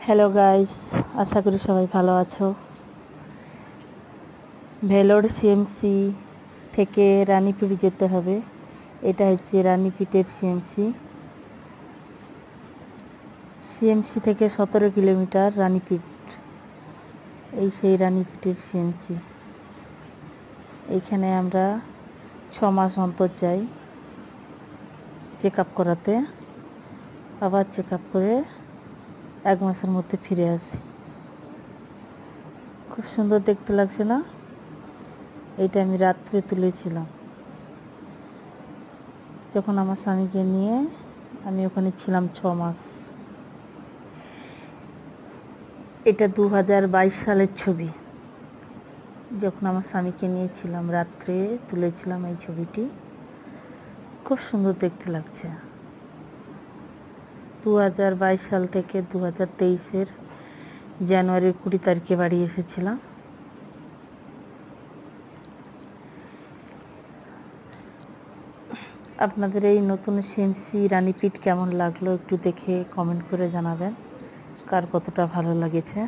Hello guys, আশা করি সবাই ভালো আছো। ভেলোর সিএমসি থেকে রানীপুর যেতে হবে। এটা হচ্ছে রানীপিটের সিএমসি। সিএমসি থেকে 17 কিলোমিটার রানীপিট। এই সেই রানীপিটের সিএমসি। এইখানে আমরা 6 মাস অন্তর যাই চেক আপ করাতে, আবার চেক আপ করে 1 মাসের মধ্যে ফিরে আসি। খুব সুন্দর দেখতে লাগছে না? এইটা আমি রাত্রে তুলেছিলাম, যখন আমার স্বামীকে নিয়ে আমি ওখানে ছিলাম 6 মাস। এটা 2022 সালের ছবি, যখন আমার স্বামীকে নিয়েছিলাম রাত্রে তুলেছিলাম এই ছবিটি। খুব সুন্দর দেখতে লাগছে। 2022 সাল থেকে 2023-এর জানুয়ারির 20 তারিখে বাড়ি এসেছিলাম। আপনাদের এই নতুন সিএমসি রানীপিট কেমন লাগলো একটু দেখে কমেন্ট করে জানাবেন, কার কতটা ভালো লেগেছে।